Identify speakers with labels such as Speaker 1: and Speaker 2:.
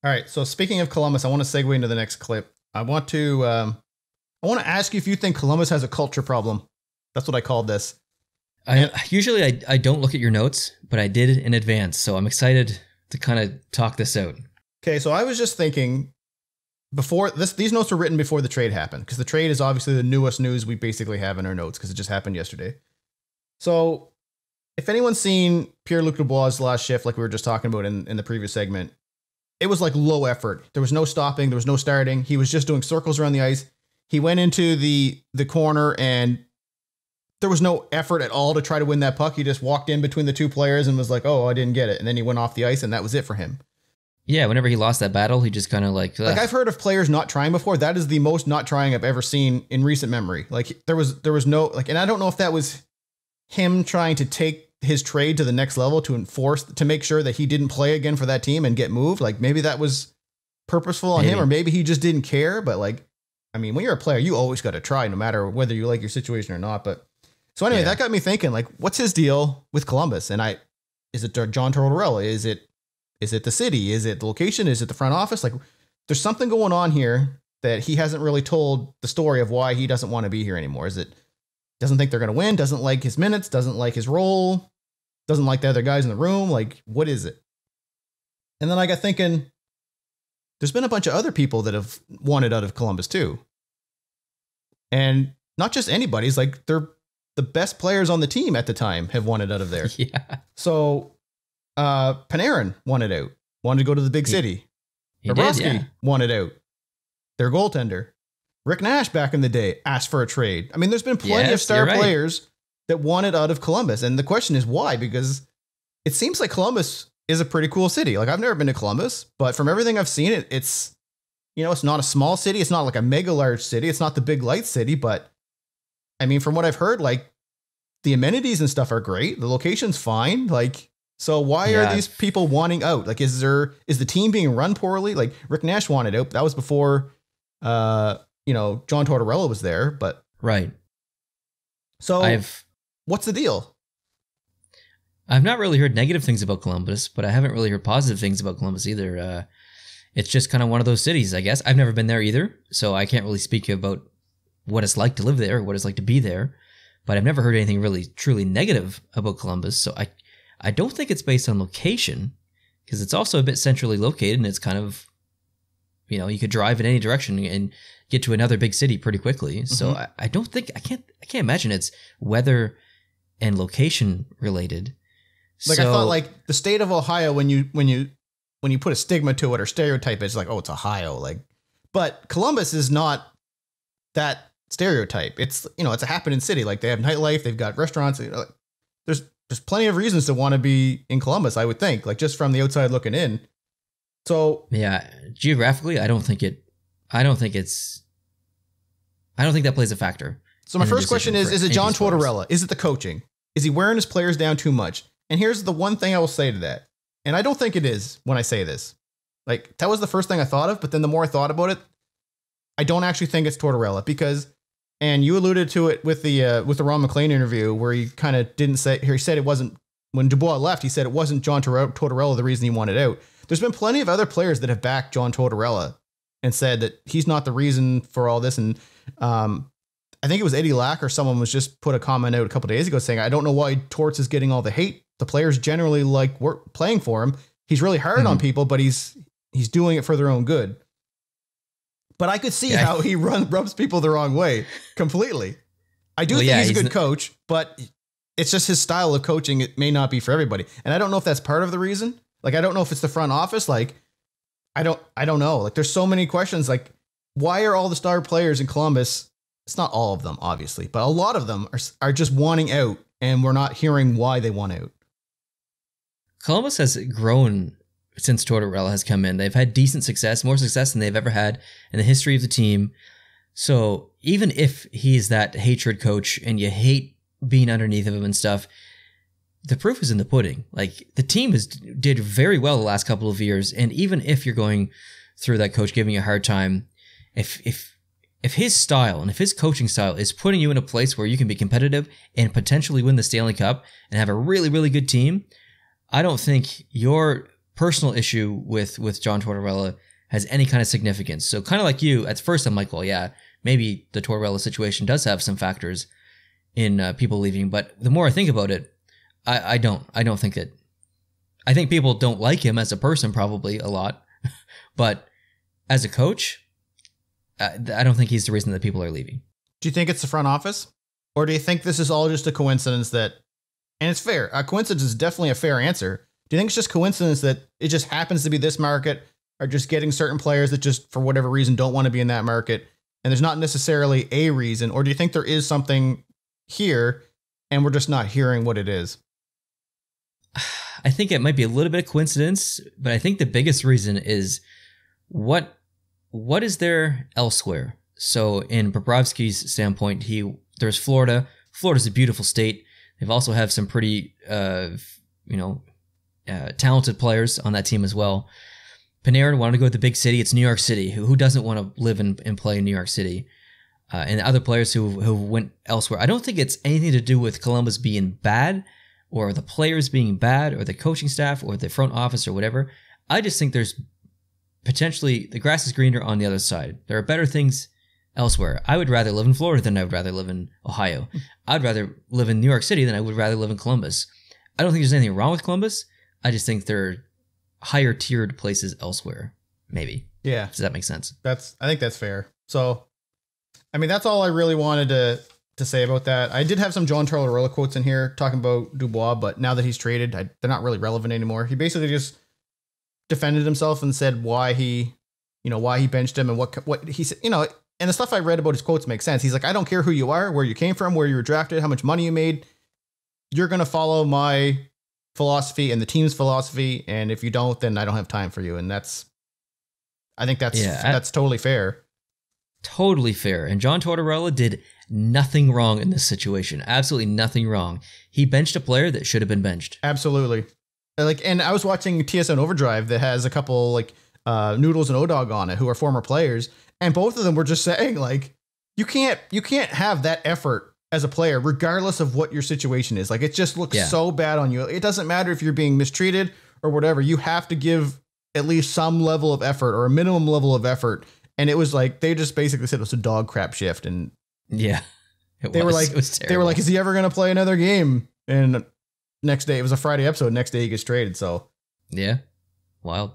Speaker 1: All right. So speaking of Columbus, I want to segue into the next clip. I want to ask you if you think Columbus has a culture problem. That's what I called this.
Speaker 2: I don't look at your notes, but I did in advance, so I'm excited to kind of talk this out.
Speaker 1: Okay, so I was just thinking before this, these notes were written before the trade happened, because the trade is obviously the newest news we basically have in our notes because it just happened yesterday. So if anyone's seen Pierre-Luc Dubois' last shift, like we were just talking about in the previous segment, it was like low effort. There was no stopping. There was no starting. He was just doing circles around the ice. He went into the corner and there was no effort at all to try to win that puck. He just walked in between the two players and was like, oh, I didn't get it. And then he went off the ice and that was it for him.
Speaker 2: Yeah, whenever he lost that battle, he just kind of like...
Speaker 1: Like I've heard of players not trying before. That is the most not trying I've ever seen in recent memory. Like there was no... like, and I don't know if that was him trying to take his trade to the next level to make sure that he didn't play again for that team and get moved. Like maybe that was purposeful on him, or maybe he just didn't care. But like, I mean, when you're a player, you always got to try no matter whether you like your situation or not. But so anyway, that got me thinking, like, what's his deal with Columbus? And is it John Tortorella? Is it the city? Is it the location? Is it the front office? Like there's something going on here that he hasn't really told the story of why he doesn't want to be here anymore. Is it doesn't think they're going to win, doesn't like his minutes, doesn't like his role, doesn't like the other guys in the room? Like, what is it? And then I got thinking, there's been a bunch of other people that have wanted out of Columbus too. And not just anybody's, like they're the best players on the team at the time have wanted out of there.
Speaker 2: Yeah.
Speaker 1: So Panarin wanted out, wanted to go to the big city. Bobrovsky wanted out. Their goaltender. Rick Nash back in the day asked for a trade. I mean, there's been plenty of star players that wanted out of Columbus. And the question is why? Because it seems like Columbus is a pretty cool city. Like I've never been to Columbus, but from everything I've seen, it's, it's not a small city. It's not like a mega large city. It's not the big light city, but I mean, from what I've heard, like the amenities and stuff are great. The location's fine. Like, so why are these people wanting out? Like, is the team being run poorly? Like Rick Nash wanted out. That was before, John Tortorella was there, but
Speaker 2: right.
Speaker 1: So what's the deal?
Speaker 2: I've not really heard negative things about Columbus, but I haven't really heard positive things about Columbus either. It's just kind of one of those cities, I guess. I've never been there either, so I can't really speak about what it's like to live there, what it's like to be there. But I've never heard anything really truly negative about Columbus, so I don't think it's based on location, because it's also a bit centrally located, and it's kind of, you could drive in any direction and get to another big city pretty quickly. Mm-hmm. So I can't imagine it's weather and location related.
Speaker 1: Like I thought, like the state of Ohio, when you put a stigma to it or stereotype, it's like, oh, it's Ohio. Like, but Columbus is not that stereotype. It's it's a happening city. Like they have nightlife, they've got restaurants. There's plenty of reasons to want to be in Columbus, I would think. Like just from the outside looking in. So
Speaker 2: yeah, geographically, I don't think that plays a factor.
Speaker 1: So my first question is it John Tortorella? Is it the coaching? Is he wearing his players down too much? And here's the one thing I will say to that. And I don't think it is when I say this. Like that was the first thing I thought of, but then the more I thought about it, I don't actually think it's Tortorella because, and you alluded to it with the Ron McLean interview where he kind of didn't say, he said it wasn't, when Dubois left, he said it wasn't John Tortorella the reason he wanted out. There's been plenty of other players that have backed John Tortorella and said that he's not the reason for all this. And I think it was Eddie Lack or someone was just put a comment out a couple of days ago saying, I don't know why Torts is getting all the hate. The players generally like work playing for him. He's really hard on people, but he's doing it for their own good. But I could see how he rubs people the wrong way completely. I do think he's a good coach, but it's just his style of coaching. It may not be for everybody. And I don't know if that's part of the reason. Like, I don't know if it's the front office. Like, I don't know. Like, there's so many questions. Like, why are all the star players in Columbus? It's not all of them, obviously, but a lot of them are just wanting out, and we're not hearing why they want out.
Speaker 2: Columbus has grown since Tortorella has come in. They've had decent success, more success than they've ever had in the history of the team. So even if he's that hatred coach and you hate being underneath of him and stuff, the proof is in the pudding. Like the team did very well the last couple of years. And even if you're going through that coach giving you a hard time, if his style and if his coaching style is putting you in a place where you can be competitive and potentially win the Stanley Cup and have a really, really good team, I don't think your personal issue with John Tortorella has any kind of significance. So kind of like you, at first I'm like, well, yeah, maybe the Tortorella situation does have some factors in people leaving. But the more I think about it, I don't think that. I think people don't like him as a person probably a lot, but as a coach, I don't think he's the reason that people are leaving.
Speaker 1: Do you think it's the front office? Or do you think this is all just a coincidence that, and it's fair, a coincidence is definitely a fair answer. Do you think it's just coincidence that it just happens to be this market, or just getting certain players that just for whatever reason don't want to be in that market, and there's not necessarily a reason? Or do you think there is something here and we're just not hearing what it is?
Speaker 2: I think it might be a little bit of coincidence, but I think the biggest reason is what is there elsewhere? So in Bobrovsky's standpoint, there's Florida. Florida's a beautiful state. They've also have some pretty talented players on that team as well. Panarin wanted to go to the big city. It's New York City. Who doesn't want to live and play in New York City? And other players who went elsewhere. I don't think it's anything to do with Columbus being bad, or the players being bad, or the coaching staff, or the front office, or whatever. I just think there's potentially the grass is greener on the other side. There are better things elsewhere. I would rather live in Florida than I would rather live in Ohio. I'd rather live in New York City than I would rather live in Columbus. I don't think there's anything wrong with Columbus. I just think there are higher tiered places elsewhere. Maybe.
Speaker 1: Yeah.
Speaker 2: Does that make sense?
Speaker 1: I think that's fair. So, I mean, that's all I really wanted to say about that. I did have some John Tortorella quotes in here talking about Dubois, but now that he's traded, they're not really relevant anymore. He basically just defended himself and said why he benched him and what he said, and the stuff I read about his quotes makes sense. He's like, I don't care who you are, where you came from, where you were drafted, how much money you made. You're going to follow my philosophy and the team's philosophy. And if you don't, then I don't have time for you. And I think that's totally fair.
Speaker 2: Totally fair. And John Tortorella did nothing wrong in this situation. Absolutely nothing wrong. He benched a player that should have been benched.
Speaker 1: Absolutely. And I was watching TSN Overdrive that has a couple Noodles and O-Dog on it who are former players. And both of them were just saying you can't have that effort as a player, regardless of what your situation is. Like, it just looks so bad on you. It doesn't matter if you're being mistreated or whatever. You have to give at least some level of effort or a minimum level of effort. And it was like, they just basically said it was a dog crap shift. And
Speaker 2: yeah,
Speaker 1: they were like, is he ever going to play another game? And next day, it was a Friday episode. Next day he gets traded. So
Speaker 2: yeah, wild.